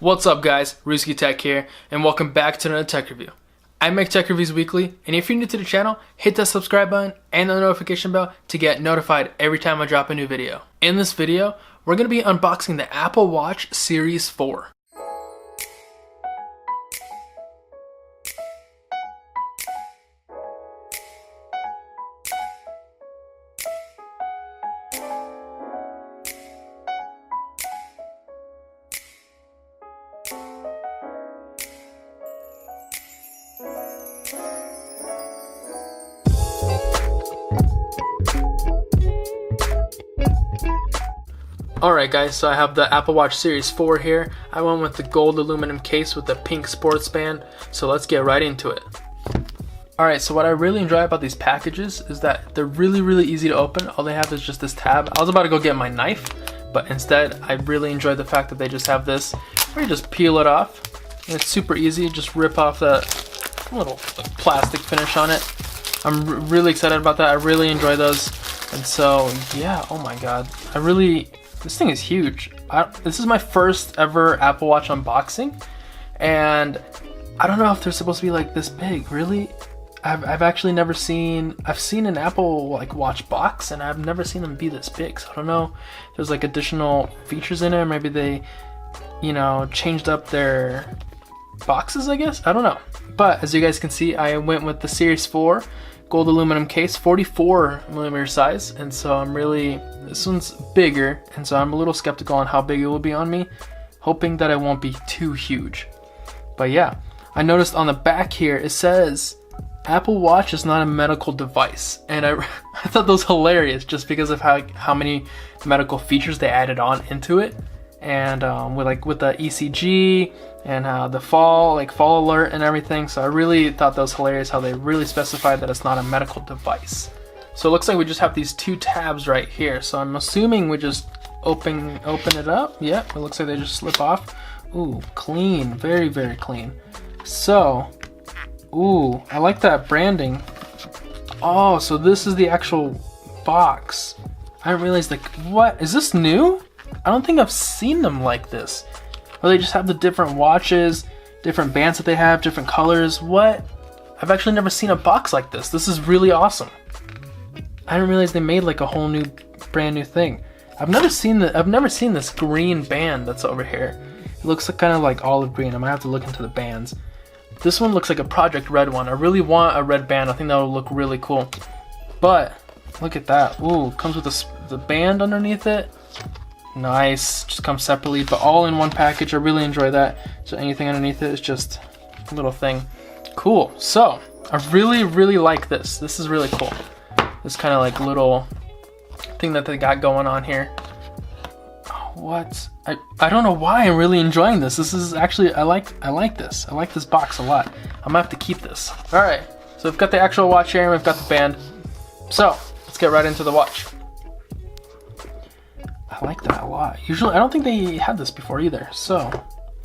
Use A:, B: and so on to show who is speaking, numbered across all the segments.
A: What's up guys, Ruski Tech here, and welcome back to another tech review. I make tech reviews weekly, and if you're new to the channel, hit that subscribe button and the notification bell to get notified every time I drop a new video. In this video, we're going to be unboxing the Apple Watch Series 4. Alright guys, so I have the Apple Watch Series 4 here. I went with the gold aluminum case with the pink sports band, so let's get right into it. Alright, so what I really enjoy about these packages is that they're really easy to open. All they have is just this tab. I was about to go get my knife, but instead I really enjoy the fact that they just have this where you just peel it off. And it's super easy, just rip off that little plastic finish on it. I'm really excited about that. I really enjoy those. And so, yeah, oh my god. This thing is huge. This is my first ever Apple Watch unboxing, and I don't know if they're supposed to be like this big. Really, I've actually never seen. I've seen an Apple Watch box, and I've never seen them be this big. So I don't know. There's like additional features in it. Maybe they, changed up their boxes. I guess I don't know. But as you guys can see, I went with the Series 4 gold aluminum case, 44mm size, and so this one's bigger, and so I'm a little skeptical on how big it will be on me, hoping that it won't be too huge. But yeah, I noticed on the back here it says Apple Watch is not a medical device, and I thought that was hilarious just because of how many medical features they added on into it, and with the ECG and the fall alert and everything. So I really thought that was hilarious how they really specified that it's not a medical device. So it looks like we just have these two tabs right here. So I'm assuming we just open it up. Yep, it looks like they just slip off. Ooh, clean, very clean. So, ooh, I like that branding. Oh, so this is the actual box. I didn't realize, what? Is this new? I don't think I've seen them like this. Or they just have the different watches, different bands that they have, different colors. What? I've actually never seen a box like this. This is really awesome. I didn't realize they made like a whole new, brand new thing. I've never seen this green band that's over here. It looks kind of like olive green. I might have to look into the bands. This one looks like a Project Red one. I really want a red band. I think that would look really cool. But look at that. Ooh, comes with the band underneath it. Nice, just comes separately, but all in one package. I really enjoy that. So anything underneath it is just a little thing. Cool. So I really like this. This is really cool. This kind of little thing that they got going on here. What? I don't know why I'm really enjoying this. This is actually I like this. I like this box a lot. I'm gonna have to keep this. All right. So we've got the actual watch here and we've got the band. So let's get right into the watch. I like that a lot. Usually, I don't think they had this before either. So,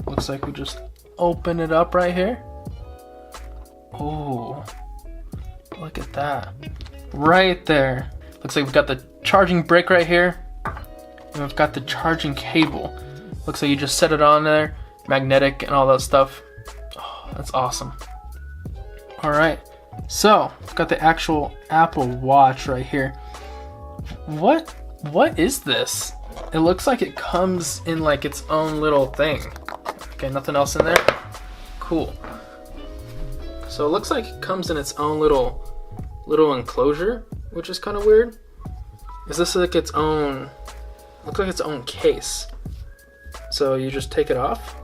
A: looks like we just open it up right here. Oh, look at that. Right there. Looks like we've got the charging brick right here. And we've got the charging cable. Looks like you just set it on there. Magnetic and all that stuff. Oh, that's awesome. Alright. So, we've got the actual Apple Watch right here. What is this? It looks like it comes in its own little thing. Okay, nothing else in there. Cool. So it looks like it comes in its own little enclosure, which is kind of weird. Is this its own? Looks like its own case. So you just take it off.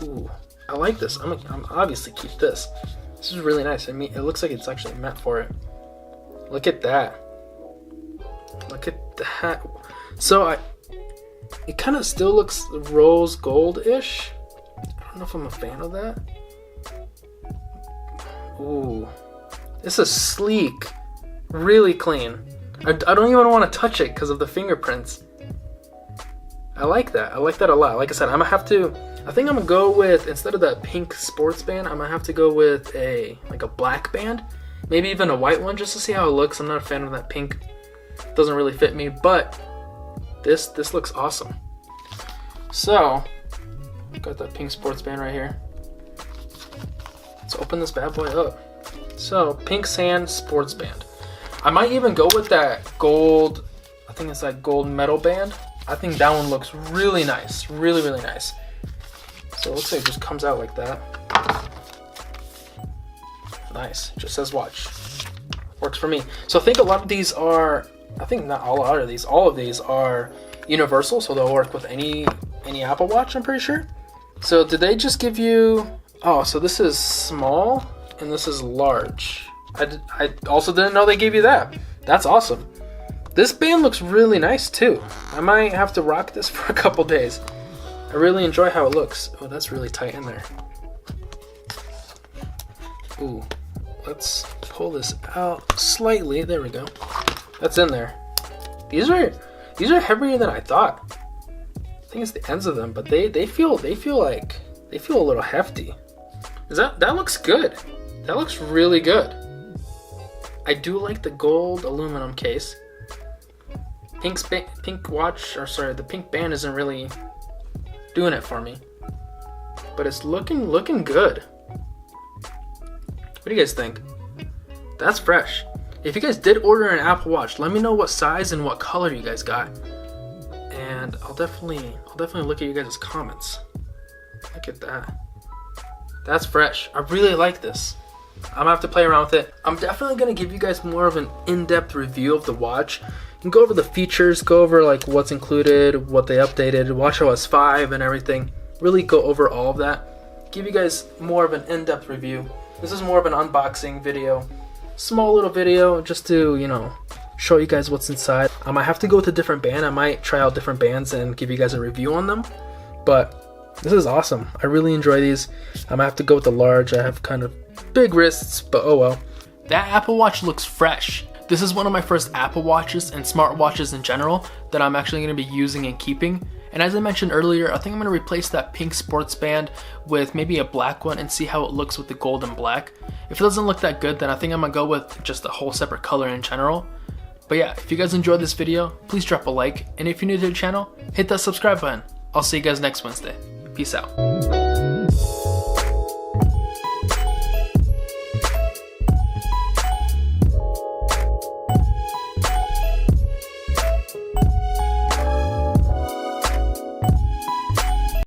A: Ooh, I like this. I'm obviously keep this. This is really nice. I mean, it looks like it's actually meant for it. Look at that. Look at that. So it kind of still looks rose gold-ish. I don't know if I'm a fan of that. Ooh. This is sleek. Really clean. I don't even want to touch it because of the fingerprints. I like that. I like that a lot. Like I said, I think I'm gonna go with, instead of that pink sports band, I'm gonna have to go with a black band. Maybe even a white one just to see how it looks. I'm not a fan of that pink. It doesn't really fit me, but this looks awesome. So, got that pink sports band right here. Let's open this bad boy up. So, pink sand sports band. I might even go with that gold, I think it's that gold metal band. I think that one looks really nice, really nice. So it looks like it just comes out like that. Nice, just says watch. Works for me. So I think a lot of these are, I think not all of these, all of these are universal, so they'll work with any Apple Watch, I'm pretty sure. So did they just give you, oh, so this is small and this is large. I also didn't know they gave you that. That's awesome. This band looks really nice too. I might have to rock this for a couple days. I really enjoy how it looks. Oh, that's really tight in there. Ooh, let's pull this out slightly. There we go. That's in there. These are heavier than I thought. I think it's the ends of them, but they feel a little hefty. That looks good. That looks really good. I do like the gold aluminum case. Pink watch, or sorry, the pink band isn't really doing it for me, but it's looking good. What do you guys think? That's fresh. If you guys did order an Apple Watch, let me know what size and what color you guys got, and I'll definitely look at you guys' comments. Look at that. That's fresh. I really like this. I'm gonna have to play around with it. I'm definitely gonna give you guys more of an in-depth review of the watch and go over the features, go over like what's included, what they updated, WatchOS 5 and everything. Really go over all of that. Give you guys more of an in-depth review. This is more of an unboxing video. Small little video just to, you know, show you guys what's inside. I might have to go with a different band. I might try out different bands and give you guys a review on them. But this is awesome. I really enjoy these. I'm gonna have to go with the large. I have kind of big wrists, but oh well. That Apple Watch looks fresh. This is one of my first Apple Watches and smartwatches in general that I'm actually going to be using and keeping. And as I mentioned earlier, I think I'm going to replace that pink sports band with maybe a black one and see how it looks with the gold and black. If it doesn't look that good, then I think I'm going to go with just a whole separate color in general. But yeah, if you guys enjoyed this video, please drop a like. And if you're new to the channel, hit that subscribe button. I'll see you guys next Wednesday. Peace out.